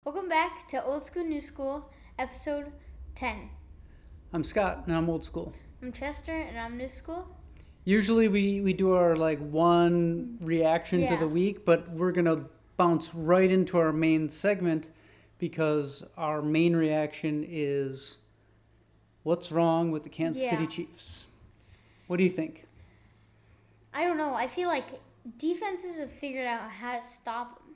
Welcome back to Old School, New School, episode 10. I'm Scott, and I'm old school. I'm Chester, and I'm New School. Usually we do our one reaction to the week, but we're going to bounce right into our main segment because our main reaction is what's wrong with the Kansas City Chiefs. What do you think? I don't know. I feel like defenses have figured out how to stop them.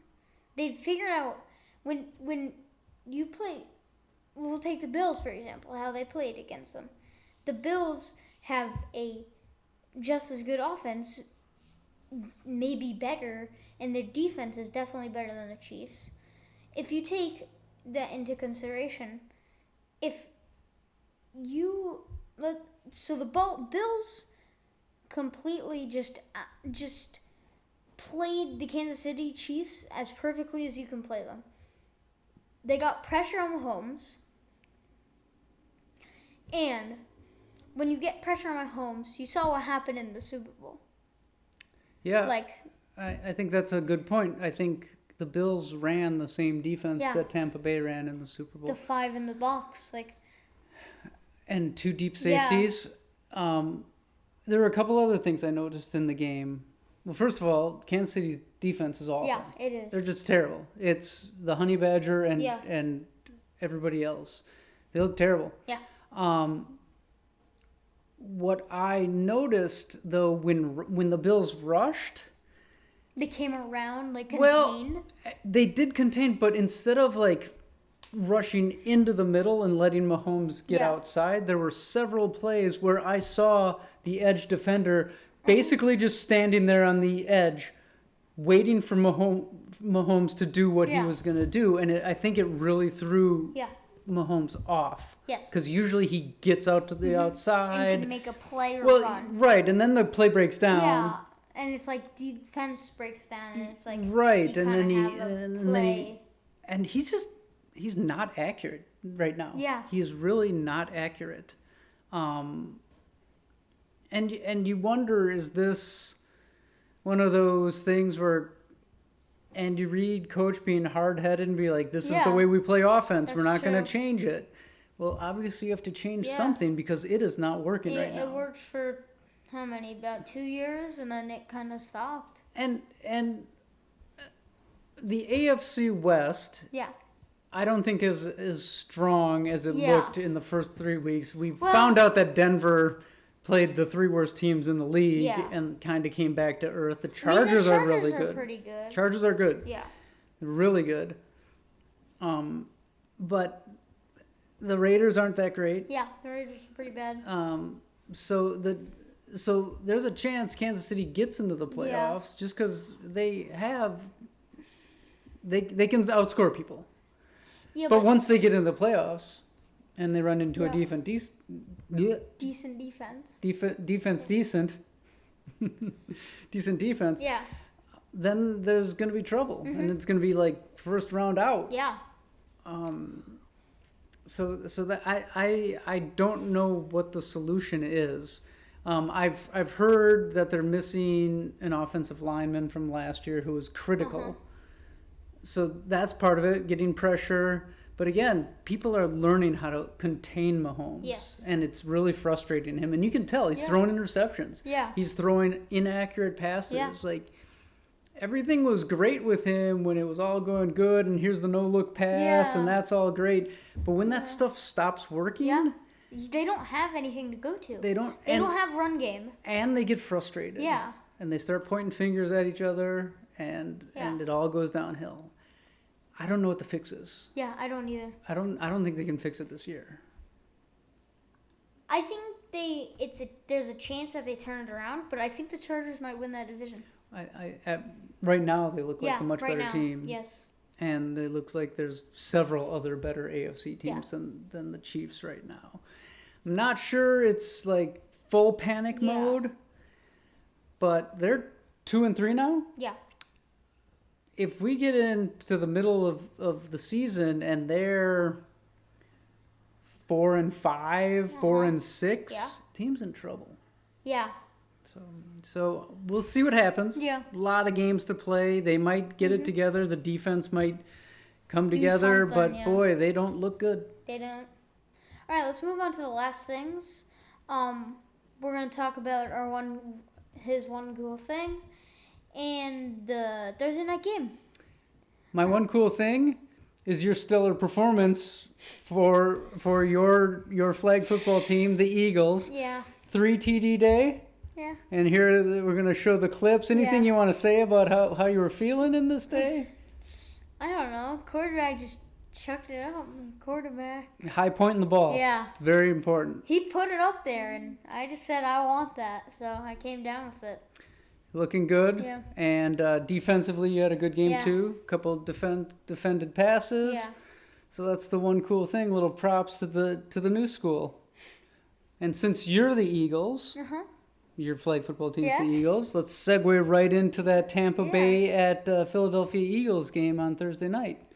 They've figured out when you play, we'll take the Bills, for example, how they played against them. The Bills have a just as good offense, maybe better, and their defense is definitely better than the Chiefs. If you take that into consideration, so the Bills completely just played the Kansas City Chiefs as perfectly as you can play them. They got pressure on Mahomes, and when you get pressure on Mahomes, you saw what happened in the Super Bowl. Yeah, I think that's a good point. I think the Bills ran the same defense that Tampa Bay ran in the Super Bowl. The 5 in the box, and 2 deep safeties. Yeah. There were a couple other things I noticed in the game. Well, first of all, Kansas City's defense is awful. Yeah, it is. They're just terrible. It's the Honey Badger and everybody else. They look terrible. Yeah. What I noticed, though, when the Bills rushed... They came around, contained? Well, they did contain, but instead of, rushing into the middle and letting Mahomes get outside, there were several plays where I saw the edge defender basically just standing there on the edge, waiting for Mahomes to do what he was going to do. And I think it really threw Mahomes off. Yes. Because usually he gets out to the outside. And can make a play or run. Right, and then the play breaks down. Yeah, and it's defense breaks down, and it's right, and then he's not accurate right now. Yeah. He's really not accurate. And you wonder, is this one of those things where Andy Reid, coach, being hard-headed and be like, this is the way we play offense. We're not going to change it. Well, obviously you have to change something because it is not working right now. It worked for how many? About 2 years, and then it kind of stopped. And the AFC West... Yeah. I don't think is as strong as it looked in the first 3 weeks. We found out that Denver played the 3 worst teams in the league and kind of came back to earth. The Chargers are really good. Pretty good. Chargers are good. Yeah. They're really good. But the Raiders aren't that great. Yeah, the Raiders are pretty bad. So there's a chance Kansas City gets into the playoffs just because they can outscore people. Yeah, but once they get into the playoffs and they run into a decent defense. Decent defense. Yeah. Then there's going to be trouble, and it's going to be first round out. Yeah. So that I don't know what the solution is. I've heard that they're missing an offensive lineman from last year who was critical. So that's part of it, getting pressure. But again, people are learning how to contain Mahomes. Yes. And it's really frustrating him. And you can tell he's throwing interceptions. Yeah. He's throwing inaccurate passes. Yeah. Everything was great with him when it was all going good, and here's the no-look pass, and that's all great. But when that stuff stops working... They don't have anything to go to. They don't have run game. And they get frustrated. Yeah. And they start pointing fingers at each other, and it all goes downhill. I don't know what the fix is. Yeah, I don't either. I don't think they can fix it this year. I think there's a chance that they turn it around, but I think the Chargers might win that division. Right now they look like a much better now, team. Yes. And it looks like there's several other better AFC teams than the Chiefs right now. I'm not sure it's full panic mode, but they're 2-3 now. Yeah. If we get into the middle of the season and they're 4-5, 4-6, team's in trouble. Yeah. So we'll see what happens. Yeah. A lot of games to play. They might get it together. The defense might come together, something, but yeah. boy, they don't look good. They don't. All right, let's move on to the last things. We're gonna talk about his one cool thing, and the Thursday night game. My one cool thing is your stellar performance for your flag football team, the Eagles. Yeah. 3 TD day. Yeah. And here we're going to show the clips. Anything you want to say about how you were feeling in this day? I don't know. Quarterback just chucked it up. Quarterback. High point in the ball. Yeah. Very important. He put it up there, and I just said I want that, so I came down with it. Looking good. Yeah. And defensively, you had a good game Yeah. too. Couple defended passes. Yeah. So that's the one cool thing. Little props to the new school. And since you're the Eagles, your flag football team's the Eagles, let's segue right into that Tampa Bay at Philadelphia Eagles game on Thursday night.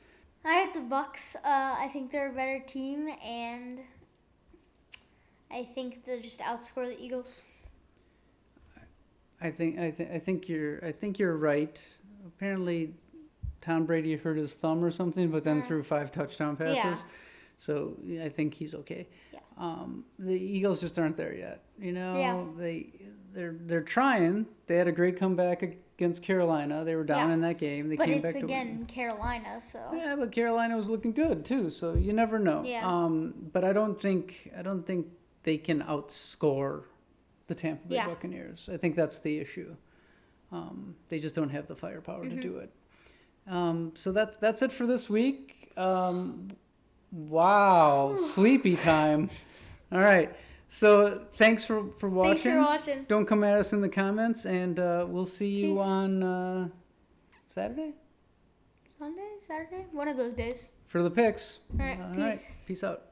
I had the Bucs. I think they're a better team, and I think they'll just outscore the Eagles. I think you're right. Apparently, Tom Brady hurt his thumb or something, but then threw 5 touchdown passes. Yeah. So I think he's okay. Yeah. The Eagles just aren't there yet. You know, Yeah. they're trying. They had a great comeback against Carolina. They were down in that game. They But came it's back to again win. Carolina, so Yeah, but Carolina was looking good too. So you never know. Yeah. But I don't think they can outscore the Tampa Bay Yeah. Buccaneers. I think that's the issue. They just don't have the firepower to do it. So that's it for this week. Wow, sleepy time. All right. So thanks for watching. Thanks for watching. Don't come at us in the comments, and we'll see you Peace. on Saturday Sunday, Saturday, one of those days. for the picks. All right, peace. Peace out.